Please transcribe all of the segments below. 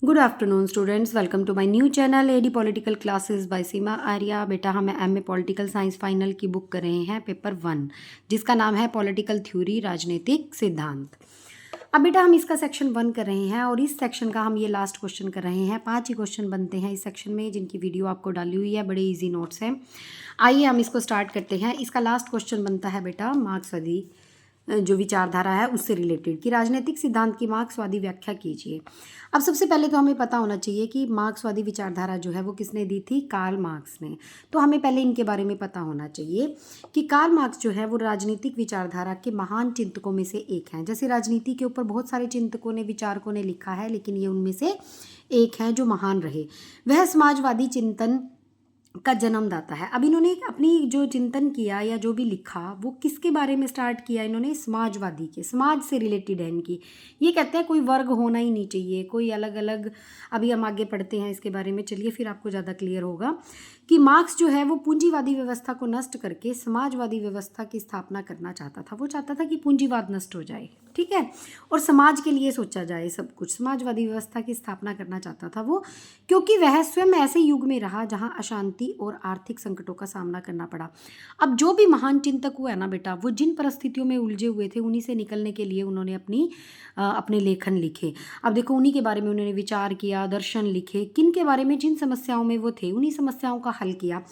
Good afternoon students, welcome to my new channel AD political classes by Seema Arya. बेटा हम MA political science final की book कर रहे हैं पेपर 1, जिसका नाम है पॉलिटिकल थ्योरी राजनीतिक सिद्धांत। अब बेटा हम इसका सेक्शन 1 कर रहे हैं और इस सेक्शन का हम ये लास्ट क्वेश्चन कर रहे हैं। 5 ही क्वेश्चन बनते हैं इस सेक्शन में, जिनकी वीडियो आपको डाली हुई है। बड़े ईजी नोट्स हैं। आइए हम इसको स्टार्ट करते हैं। इसका लास्ट क्वेश्चन बनता है बेटा मार्क्सवादी जो विचारधारा है उससे रिलेटेड, कि राजनीतिक सिद्धांत की मार्क्सवादी व्याख्या कीजिए। अब सबसे पहले तो हमें पता होना चाहिए कि मार्क्सवादी विचारधारा जो है वो किसने दी थी? कार्ल मार्क्स ने। तो हमें पहले इनके बारे में पता होना चाहिए कि कार्ल मार्क्स जो है वो राजनीतिक विचारधारा के महान चिंतकों में से एक हैं। जैसे राजनीति के ऊपर बहुत सारे चिंतकों ने, विचारकों ने लिखा है, लेकिन ये उनमें से एक हैं जो महान रहे। वह समाजवादी चिंतन का जन्मदाता है। अब इन्होंने अपनी जो चिंतन किया या जो भी लिखा वो किसके बारे में स्टार्ट किया? इन्होंने समाजवादी के, समाज से रिलेटेड है इनकी। ये कहते हैं कोई वर्ग होना ही नहीं चाहिए, कोई अलग अलग। अभी हम आगे पढ़ते हैं इसके बारे में, चलिए फिर आपको ज़्यादा क्लियर होगा कि मार्क्स जो है वो पूंजीवादी व्यवस्था को नष्ट करके समाजवादी व्यवस्था की स्थापना करना चाहता था। वो चाहता था कि पूंजीवाद नष्ट हो जाए, ठीक है, और समाज के लिए सोचा जाए सब कुछ। समाजवादी व्यवस्था की स्थापना करना चाहता था वो, क्योंकि वह स्वयं ऐसे युग में रहा जहां अशांति और आर्थिक संकटों का सामना करना पड़ा। अब जो भी महान चिंतक हुआ है ना बेटा, वो जिन परिस्थितियों में उलझे हुए थे उन्हीं से निकलने के लिए उन्होंने अपने लेखन लिखे। अब देखो उन्हीं के बारे में उन्होंने विचार किया, दर्शन लिखे, किन के बारे में? जिन समस्याओं में वो थे उन्हीं समस्याओं का हल किया।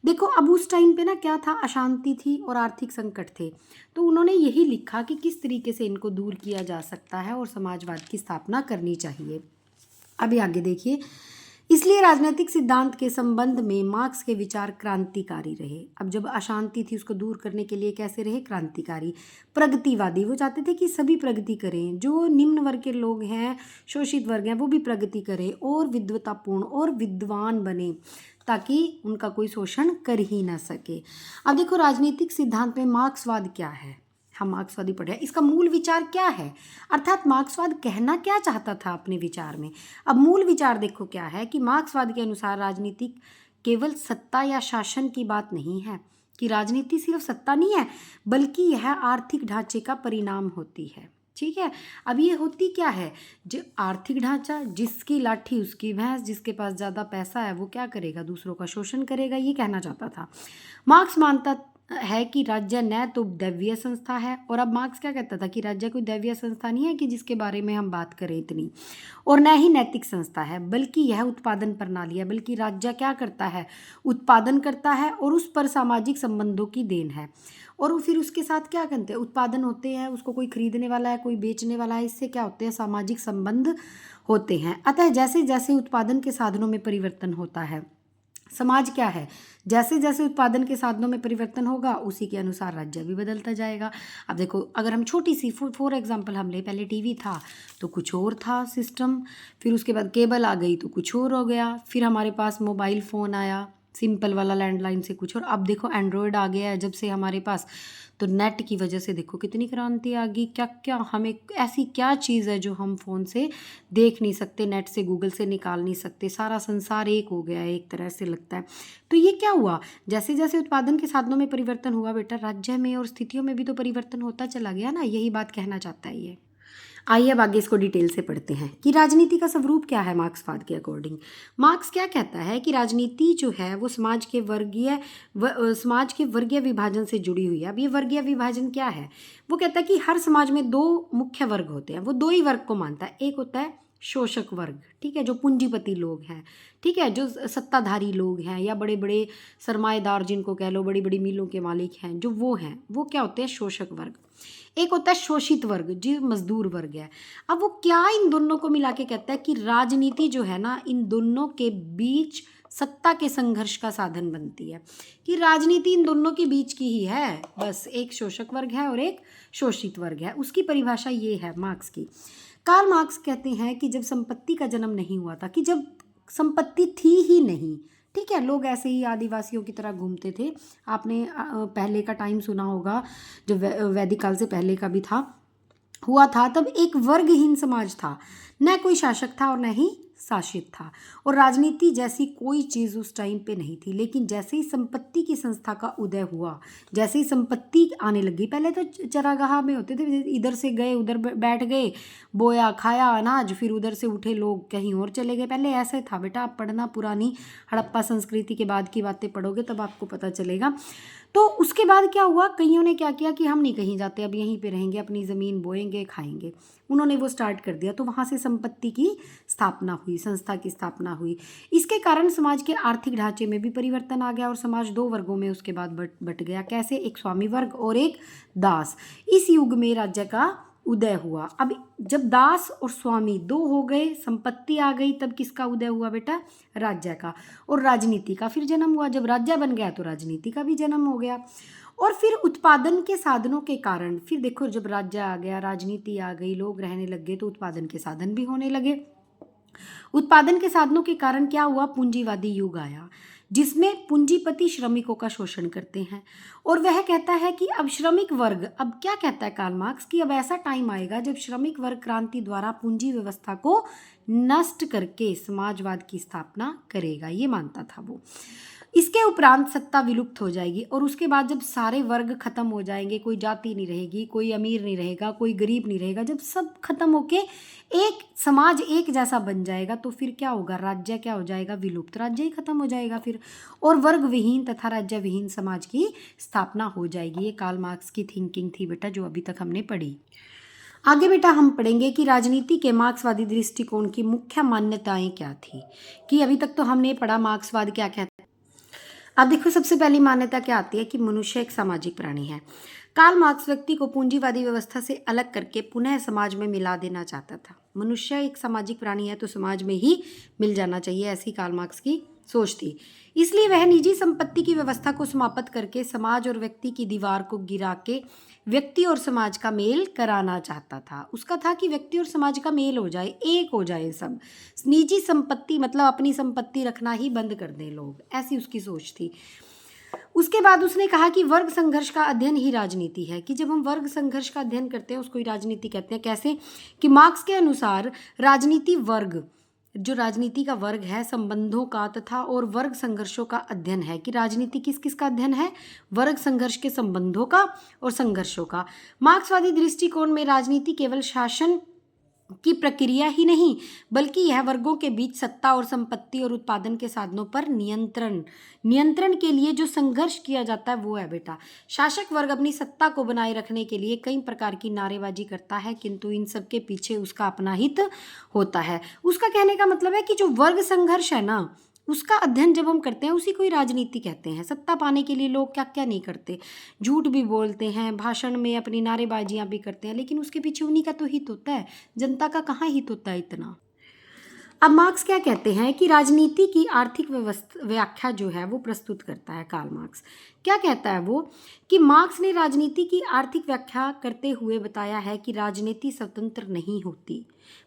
देखो अब उस टाइम पे ना क्या था? अशांति थी और आर्थिक संकट थे। तो उन्होंने यही लिखा कि किस तरीके से इनको दूर किया जा सकता है और समाजवाद की स्थापना करनी चाहिए। अभी आगे देखिए। इसलिए राजनीतिक सिद्धांत के संबंध में मार्क्स के विचार क्रांतिकारी रहे। अब जब अशांति थी उसको दूर करने के लिए कैसे रहे? क्रांतिकारी, प्रगतिवादी। वो चाहते थे कि सभी प्रगति करें, जो निम्न वर्ग के लोग हैं, शोषित वर्ग हैं, वो भी प्रगति करें और विद्वतापूर्ण और विद्वान बने, ताकि उनका कोई शोषण कर ही ना सके। अब देखो राजनीतिक सिद्धांत में मार्क्सवाद क्या है, हम मार्क्सवादी पढ़े हैं, इसका मूल विचार क्या है, अर्थात मार्क्सवाद कहना क्या चाहता था अपने विचार में। अब मूल विचार देखो क्या है कि मार्क्सवाद के अनुसार राजनीति केवल सत्ता या शासन की बात नहीं है, कि राजनीति सिर्फ सत्ता नहीं है, बल्कि यह आर्थिक ढांचे का परिणाम होती है। ठीक है, अब ये होती क्या है? जो आर्थिक ढांचा, जिसकी लाठी उसकी भैंस, जिसके पास ज़्यादा पैसा है वो क्या करेगा? दूसरों का शोषण करेगा, ये कहना चाहता था। मार्क्स मानता है कि राज्य न तो दैवीय संस्था है, और अब मार्क्स क्या कहता था कि राज्य कोई दैवीय संस्था नहीं है कि जिसके बारे में हम बात करें इतनी, और न ही नैतिक संस्था है, बल्कि यह उत्पादन प्रणाली है। बल्कि राज्य क्या करता है? उत्पादन करता है, और उस पर सामाजिक संबंधों की देन है। और फिर उसके साथ क्या करते हैं? उत्पादन होते हैं, उसको कोई खरीदने वाला है, कोई बेचने वाला है, इससे क्या होते हैं? सामाजिक संबंध होते हैं। अतः जैसे जैसे उत्पादन के साधनों में परिवर्तन होता है, समाज क्या है? जैसे जैसे उत्पादन के साधनों में परिवर्तन होगा उसी के अनुसार राज्य भी बदलता जाएगा। अब देखो अगर हम छोटी सी फॉर एग्जांपल हम ले, पहले टीवी था तो कुछ और था सिस्टम, फिर उसके बाद केबल आ गई तो कुछ और हो गया, फिर हमारे पास मोबाइल फ़ोन आया सिंपल वाला लैंडलाइन से कुछ, और अब देखो एंड्रॉयड आ गया है जब से हमारे पास, तो नेट की वजह से देखो कितनी क्रांति आ गई। क्या क्या हमें ऐसी क्या चीज़ है जो हम फ़ोन से देख नहीं सकते, नेट से गूगल से निकाल नहीं सकते? सारा संसार एक हो गया है एक तरह से लगता है। तो ये क्या हुआ? जैसे जैसे उत्पादन के साधनों में परिवर्तन हुआ बेटा, राज्य में और स्थितियों में भी तो परिवर्तन होता चला गया ना, यही बात कहना चाहता है ये। आइए अब आगे इसको डिटेल से पढ़ते हैं कि राजनीति का स्वरूप क्या है मार्क्सवाद के अकॉर्डिंग। मार्क्स क्या कहता है कि राजनीति जो है वो समाज के वर्गीय विभाजन से जुड़ी हुई है। अब ये वर्गीय विभाजन क्या है? वो कहता है कि हर समाज में दो मुख्य वर्ग होते हैं, वो दो ही वर्ग को मानता है। एक होता है शोषक वर्ग, ठीक है, जो पूंजीपति लोग हैं, ठीक है, जो सत्ताधारी लोग हैं या बड़े बड़े सरमाएदार जिनको कह लो, बड़ी बड़ी मिलों के मालिक हैं, जो वो हैं, वो क्या होते हैं? शोषक वर्ग। एक होता है शोषित वर्ग, जो मजदूर वर्ग है। अब वो क्या इन दोनों को मिला के कहता है कि राजनीति जो है ना इन दोनों के बीच सत्ता के संघर्ष का साधन बनती है, कि राजनीति इन दोनों के बीच की ही है, बस एक शोषक वर्ग है और एक शोषित वर्ग है। उसकी परिभाषा ये है मार्क्स की। कार्ल मार्क्स कहते हैं कि जब संपत्ति का जन्म नहीं हुआ था, कि जब संपत्ति थी ही नहीं, ठीक है, लोग ऐसे ही आदिवासियों की तरह घूमते थे। आपने पहले का टाइम सुना होगा, जो वैदिक काल से पहले का भी हुआ था, तब एक वर्गहीन समाज था, न कोई शासक था और न ही शासित था और राजनीति जैसी कोई चीज़ उस टाइम पे नहीं थी। लेकिन जैसे ही संपत्ति की संस्था का उदय हुआ, जैसे ही संपत्ति आने लगी, पहले तो चरागाह में होते थे, इधर से गए उधर बैठ गए, बोया खाया अनाज, फिर उधर से उठे लोग कहीं और चले गए। पहले ऐसे था बेटा, आप पढ़ना पुरानी हड़प्पा संस्कृति के बाद की बातें पढ़ोगे तब आपको पता चलेगा। तो उसके बाद क्या हुआ, कईयों ने क्या किया कि हम नहीं कहीं जाते, अब यहीं पे रहेंगे, अपनी ज़मीन बोएंगे खाएंगे, उन्होंने वो स्टार्ट कर दिया। तो वहाँ से संपत्ति की स्थापना हुई, संस्था की स्थापना हुई। इसके कारण समाज के आर्थिक ढांचे में भी परिवर्तन आ गया और समाज दो वर्गों में उसके बाद बट गया। कैसे? एक स्वामी वर्ग और एक दास। इस युग में राज्य का उदय हुआ। अब जब दास और स्वामी दो हो गए, संपत्ति आ गई, तब किसका उदय हुआ बेटा? राज्य का। और राजनीति का फिर जन्म हुआ। जब राज्य बन गया तो राजनीति का भी जन्म हो गया। और फिर उत्पादन के साधनों के कारण, फिर देखो जब राज्य आ गया, राजनीति आ गई, लोग रहने लग गए, तो उत्पादन के साधन भी होने लगे। उत्पादन के साधनों के कारण क्या हुआ? पूंजीवादी युग आया, जिसमें पूंजीपति श्रमिकों का शोषण करते हैं। और वह कहता है कि अब श्रमिक वर्ग, अब क्या कहता है कार्ल मार्क्स, कि अब ऐसा टाइम आएगा जब श्रमिक वर्ग क्रांति द्वारा पूंजी व्यवस्था को नष्ट करके समाजवाद की स्थापना करेगा, ये मानता था वो। इसके उपरांत सत्ता विलुप्त हो जाएगी और उसके बाद जब सारे वर्ग खत्म हो जाएंगे, कोई जाति नहीं रहेगी, कोई अमीर नहीं रहेगा, कोई गरीब नहीं रहेगा, जब सब खत्म होके एक समाज एक जैसा बन जाएगा, तो फिर क्या होगा? राज्य क्या हो जाएगा? विलुप्त, राज्य ही खत्म हो जाएगा फिर, और वर्ग विहीन तथा राज्य विहीन समाज की स्थापना हो जाएगी। ये कार्ल मार्क्स की थिंकिंग थी बेटा, जो अभी तक हमने पढ़ी। आगे बेटा हम पढ़ेंगे कि राजनीति के मार्क्सवादी दृष्टिकोण की मुख्य मान्यताएं क्या थी। कि अभी तक तो हमने पढ़ा मार्क्सवाद क्या कहता है। अब देखो सबसे पहली मान्यता क्या आती है कि मनुष्य एक सामाजिक प्राणी है। कार्ल मार्क्स व्यक्ति को पूंजीवादी व्यवस्था से अलग करके पुनः समाज में मिला देना चाहता था। मनुष्य एक सामाजिक प्राणी है तो समाज में ही मिल जाना चाहिए, ऐसी कार्ल मार्क्स की सोच थी। इसलिए वह निजी संपत्ति की व्यवस्था को समाप्त करके समाज और व्यक्ति की दीवार को गिरा के व्यक्ति और समाज का मेल कराना चाहता था। उसका था कि व्यक्ति और समाज का मेल हो जाए, एक हो जाए सब, निजी संपत्ति मतलब अपनी संपत्ति रखना ही बंद कर दें लोग, ऐसी उसकी सोच थी। उसके बाद उसने कहा कि वर्ग संघर्ष का अध्ययन ही राजनीति है। कि जब हम वर्ग संघर्ष का अध्ययन करते हैं उसको ही राजनीति कहते हैं। कैसे? कि मार्क्स के अनुसार राजनीति वर्ग, जो राजनीति का वर्ग है, संबंधों का तथा और वर्ग संघर्षों का अध्ययन है। कि राजनीति किस किस का अध्ययन है? वर्ग संघर्ष के संबंधों का और संघर्षों का। मार्क्सवादी दृष्टिकोण में राजनीति केवल शासन की प्रक्रिया ही नहीं, बल्कि यह वर्गों के बीच सत्ता और संपत्ति और उत्पादन के साधनों पर नियंत्रण के लिए जो संघर्ष किया जाता है वो है बेटा। शासक वर्ग अपनी सत्ता को बनाए रखने के लिए कई प्रकार की नारेबाजी करता है, किंतु इन सब के पीछे उसका अपना हित होता है। उसका कहने का मतलब है कि जो वर्ग संघर्ष है ना, उसका अध्ययन जब हम करते हैं उसी को ही राजनीति कहते हैं। सत्ता पाने के लिए लोग क्या क्या नहीं करते, झूठ भी बोलते हैं, भाषण में अपनी नारेबाजियां भी करते हैं, लेकिन उसके पीछे उन्हीं का तो हित होता है, जनता का कहाँ हित होता है इतना। अब मार्क्स क्या कहते हैं कि राजनीति की आर्थिक व्यवस्था व्याख्या जो है वो प्रस्तुत करता है कार्ल मार्क्स। क्या कहता है वो? कि मार्क्स ने राजनीति की आर्थिक व्याख्या करते हुए बताया है कि राजनीति स्वतंत्र नहीं होती,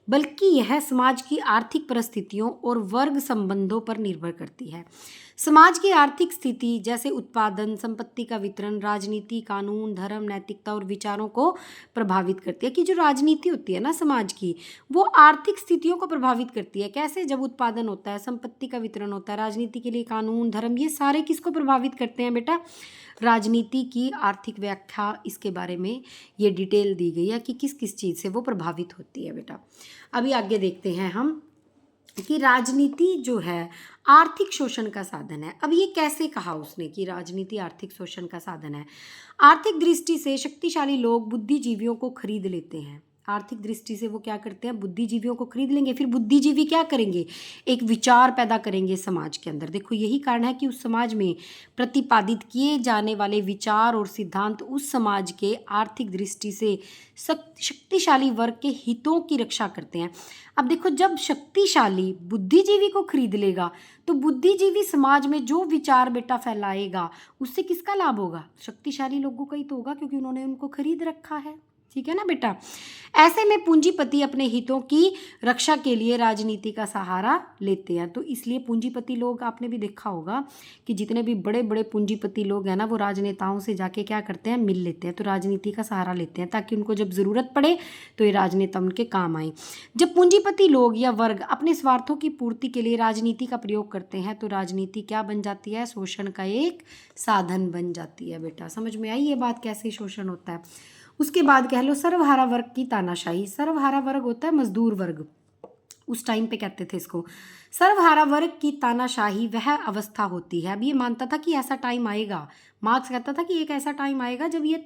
बल्कि यह समाज की आर्थिक परिस्थितियों और वर्ग संबंधों पर निर्भर करती है। समाज की आर्थिक स्थिति जैसे उत्पादन, संपत्ति का वितरण, राजनीति, कानून, धर्म, नैतिकता और विचारों को प्रभावित करती है। कि जो राजनीति होती है ना समाज की, वो आर्थिक स्थितियों को प्रभावित करती है। कैसे? जब उत्पादन होता है, संपत्ति का वितरण होता है, राजनीति के लिए कानून, धर्म, ये सारे किसको प्रभावित करते हैं बेटा? राजनीति की आर्थिक व्याख्या, इसके बारे में ये डिटेल दी गई है कि किस किस चीज़ से वो प्रभावित होती है बेटा। अभी आगे देखते हैं हम कि राजनीति जो है आर्थिक शोषण का साधन है। अब ये कैसे कहा उसने कि राजनीति आर्थिक शोषण का साधन है? आर्थिक दृष्टि से शक्तिशाली लोग बुद्धिजीवियों को खरीद लेते हैं। आर्थिक दृष्टि से वो क्या करते हैं? बुद्धिजीवियों को खरीद लेंगे। फिर बुद्धिजीवी क्या करेंगे? एक विचार पैदा करेंगे समाज के अंदर। देखो यही कारण है कि उस समाज में प्रतिपादित किए जाने वाले विचार और सिद्धांत उस समाज के आर्थिक दृष्टि से शक्तिशाली वर्ग के हितों की रक्षा करते हैं। अब देखो जब शक्तिशाली बुद्धिजीवी को खरीद लेगा तो बुद्धिजीवी समाज में जो विचार बेटा फैलाएगा उससे किसका लाभ होगा? शक्तिशाली लोगों का ही तो होगा, क्योंकि उन्होंने उनको खरीद रखा है। ठीक है ना बेटा। ऐसे में पूंजीपति अपने हितों की रक्षा के लिए राजनीति का सहारा लेते हैं। तो इसलिए पूंजीपति लोग, आपने भी देखा होगा कि जितने भी बड़े बड़े पूंजीपति लोग हैं ना, वो राजनेताओं से जाके क्या करते हैं, मिल लेते हैं, तो राजनीति का सहारा लेते हैं ताकि उनको जब ज़रूरत पड़े तो ये राजनेता उनके काम आए। जब पूंजीपति लोग या वर्ग अपने स्वार्थों की पूर्ति के लिए राजनीति का प्रयोग करते हैं तो राजनीति क्या बन जाती है, शोषण का एक साधन बन जाती है। बेटा समझ में आई ये बात, कैसे शोषण होता है। उसके बाद कह लो सर्वहारा वर्ग की तानाशाही। सर्वहारा वर्ग होता है मजदूर वर्ग, उस टाइम पे कहते थे इसको। सर्वहारा वर्ग की तानाशाही वह अवस्था होती है, अब ये मानता था कि ऐसा टाइम आएगा, मार्क्स कहता था कि एक ऐसा टाइम आएगा जब ये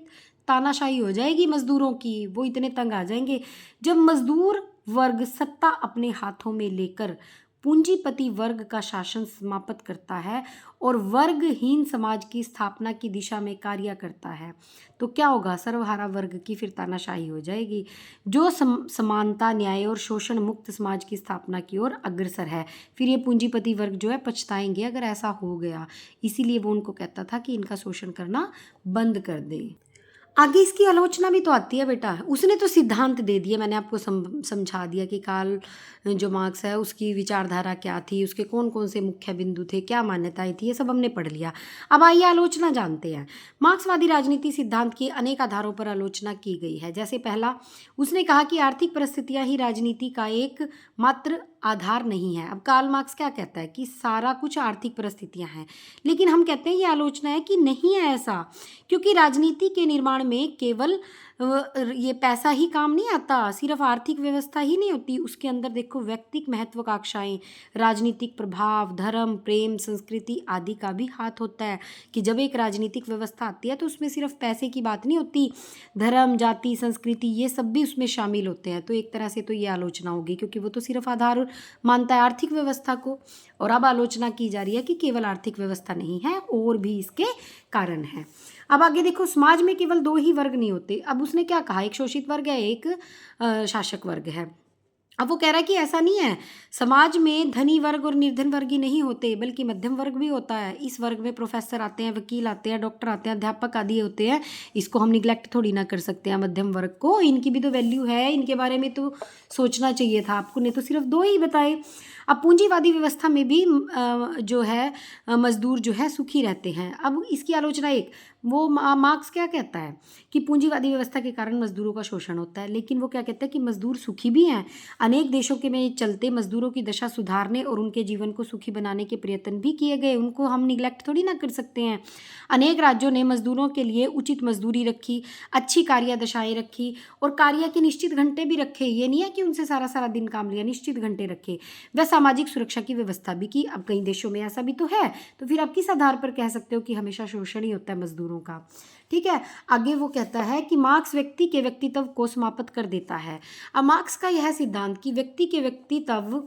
तानाशाही हो जाएगी मजदूरों की, वो इतने तंग आ जाएंगे जब मजदूर वर्ग सत्ता अपने हाथों में लेकर पूंजीपति वर्ग का शासन समाप्त करता है और वर्गहीन समाज की स्थापना की दिशा में कार्य करता है। तो क्या होगा, सर्वहारा वर्ग की फिर तानाशाही हो जाएगी जो समानता, न्याय और शोषण मुक्त समाज की स्थापना की ओर अग्रसर है। फिर ये पूंजीपति वर्ग जो है पछताएंगे अगर ऐसा हो गया, इसीलिए वो उनको कहता था कि इनका शोषण करना बंद कर दे। आगे इसकी आलोचना भी तो आती है बेटा। उसने तो सिद्धांत दे दिए, मैंने आपको समझा दिया कि कार्ल जो मार्क्स है उसकी विचारधारा क्या थी, उसके कौन कौन से मुख्य बिंदु थे, क्या मान्यताएं थी, ये सब हमने पढ़ लिया। अब आइए आलोचना जानते हैं। मार्क्सवादी राजनीति सिद्धांत की अनेक आधारों पर आलोचना की गई है। जैसे पहला, उसने कहा कि आर्थिक परिस्थितियां ही राजनीति का एक मात्र आधार नहीं है। अब कार्ल मार्क्स क्या कहता है कि सारा कुछ आर्थिक परिस्थितियां हैं, लेकिन हम कहते हैं ये आलोचना है कि नहीं है ऐसा, क्योंकि राजनीति के निर्माण में केवल ये पैसा ही काम नहीं आता, सिर्फ आर्थिक व्यवस्था ही नहीं होती, उसके अंदर देखो व्यक्तिक महत्वाकांक्षाएं, राजनीतिक प्रभाव, धर्म, प्रेम, संस्कृति आदि का भी हाथ होता है। कि जब एक राजनीतिक व्यवस्था आती है तो उसमें सिर्फ पैसे की बात नहीं होती, धर्म, जाति, संस्कृति ये सब भी उसमें शामिल होते हैं। तो एक तरह से तो ये आलोचना होगी, क्योंकि वो तो सिर्फ आधार मानता है आर्थिक व्यवस्था को, और अब आलोचना की जा रही है कि केवल आर्थिक व्यवस्था नहीं है और भी इसके कारण है। अब आगे देखो, समाज में केवल दो ही वर्ग नहीं होते। अब उसने क्या कहा, एक शोषित वर्ग है, एक शासक वर्ग है। अब वो कह रहा है कि ऐसा नहीं है, समाज में धनी वर्ग और निर्धन वर्ग ही नहीं होते बल्कि मध्यम वर्ग भी होता है। इस वर्ग में प्रोफेसर आते हैं, वकील आते हैं, डॉक्टर आते हैं, अध्यापक आदि होते हैं। इसको हम निगलेक्ट थोड़ी ना कर सकते हैं मध्यम वर्ग को, इनकी भी तो वैल्यू है, इनके बारे में तो सोचना चाहिए था आपको, ने तो सिर्फ दो ही बताए। अब पूंजीवादी व्यवस्था में भी जो है मजदूर जो है सुखी रहते हैं। अब इसकी आलोचना एक, वो मार्क्स क्या कहता है कि पूंजीवादी व्यवस्था के कारण मजदूरों का शोषण होता है, लेकिन वो क्या कहता है कि मजदूर सुखी भी हैं। अनेक देशों के में चलते मजदूरों की दशा सुधारने और उनके जीवन को सुखी बनाने के प्रयत्न भी किए गए, उनको हम निगलेक्ट थोड़ी ना कर सकते हैं। अनेक राज्यों ने मजदूरों के लिए उचित मजदूरी रखी, अच्छी कार्य दशाएं रखी और कार्य के निश्चित घंटे भी रखे। ये नहीं है कि उनसे सारा सारा दिन काम लिया, निश्चित घंटे रखे। वह सामाजिक सुरक्षा की व्यवस्था भी की। अब कई देशों में ऐसा भी तो है, तो फिर आप किस आधार पर कह सकते हो कि हमेशा शोषण ही होता है मजदूरों का। ठीक है, आगे वो कहता है कि मार्क्स व्यक्ति के व्यक्तित्व को समाप्त कर देता है। अब मार्क्स का यह सिद्धांत कि व्यक्ति के व्यक्तित्व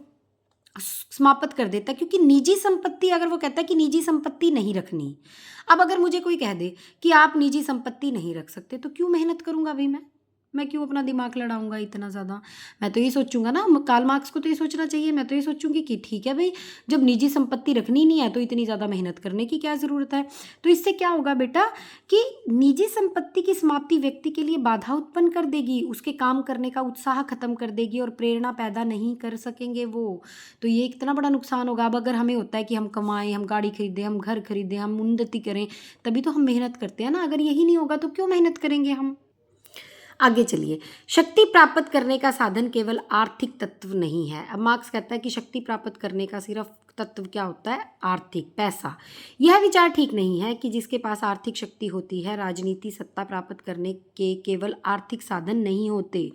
समाप्त कर देता है, क्योंकि निजी संपत्ति, अगर वो कहता है कि निजी संपत्ति नहीं रखनी, अब अगर मुझे कोई कह दे कि आप निजी संपत्ति नहीं रख सकते तो क्यों मेहनत करूंगा भाई, मैं क्यों अपना दिमाग लड़ाऊंगा इतना ज़्यादा। मैं तो ये सोचूंगा ना, कार्ल मार्क्स को तो ये सोचना चाहिए, मैं तो ये सोचूंगी कि ठीक है भाई, जब निजी संपत्ति रखनी नहीं है तो इतनी ज़्यादा मेहनत करने की क्या ज़रूरत है। तो इससे क्या होगा बेटा कि निजी संपत्ति की समाप्ति व्यक्ति के लिए बाधा उत्पन्न कर देगी, उसके काम करने का उत्साह खत्म कर देगी और प्रेरणा पैदा नहीं कर सकेंगे वो। तो ये इतना बड़ा नुकसान होगा। अब अगर हमें होता है कि हम कमाएं, हम गाड़ी खरीदें, हम घर खरीदें, हम उन्नति करें, तभी तो हम मेहनत करते हैं ना। अगर यही नहीं होगा तो क्यों मेहनत करेंगे हम। आगे चलिए, शक्ति प्राप्त करने का साधन केवल आर्थिक तत्व नहीं है। अब मार्क्स कहता है कि शक्ति प्राप्त करने का सिर्फ तत्व क्या होता है, आर्थिक, पैसा। यह विचार ठीक नहीं है कि जिसके पास आर्थिक शक्ति होती है, राजनीति सत्ता प्राप्त करने के केवल आर्थिक साधन नहीं होते।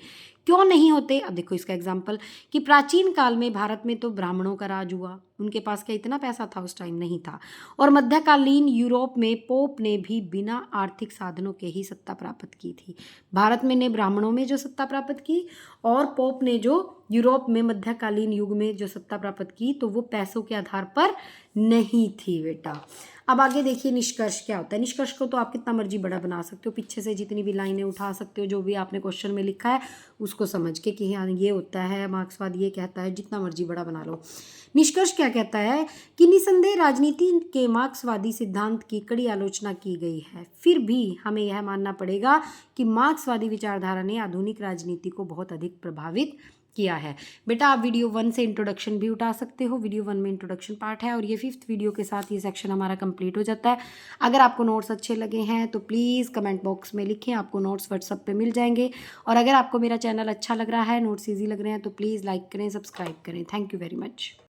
क्यों नहीं होते, अब देखो इसका एग्जाम्पल कि प्राचीन काल में भारत में तो ब्राह्मणों का राज हुआ, उनके पास क्या इतना पैसा था, उस टाइम नहीं था। और मध्यकालीन यूरोप में पोप ने भी बिना आर्थिक साधनों के ही सत्ता प्राप्त की थी। भारत में ने ब्राह्मणों में जो सत्ता प्राप्त की और पोप ने जो यूरोप में मध्यकालीन युग में जो सत्ता प्राप्त की तो वो पैसों के आधार पर नहीं थी बेटा। अब आगे देखिए निष्कर्ष क्या होता है। निष्कर्ष को तो आप कितना मर्जी बड़ा बना सकते हो, पीछे से जितनी भी लाइनें उठा सकते हो, जो भी आपने क्वेश्चन में लिखा है उसको समझ के कि हाँ ये होता है, मार्क्सवाद ये कहता है, जितना मर्जी बड़ा बना लो। निष्कर्ष क्या कहता है कि निसंदेह राजनीति के मार्क्सवादी सिद्धांत की कड़ी आलोचना की गई है, फिर भी हमें यह मानना पड़ेगा कि मार्क्सवादी विचारधारा ने आधुनिक राजनीति को बहुत अधिक प्रभावित किया है। बेटा आप वीडियो 1 से इंट्रोडक्शन भी उठा सकते हो, वीडियो 1 में इंट्रोडक्शन पार्ट है और ये 5th वीडियो के साथ ये सेक्शन हमारा कंप्लीट हो जाता है। अगर आपको नोट्स अच्छे लगे हैं तो प्लीज़ कमेंट बॉक्स में लिखें, आपको नोट्स व्हाट्सएप पे मिल जाएंगे। और अगर आपको मेरा चैनल अच्छा लग रहा है, नोट्स ईजी लग रहे हैं तो प्लीज़ लाइक करें, सब्सक्राइब करें। Thank you very much.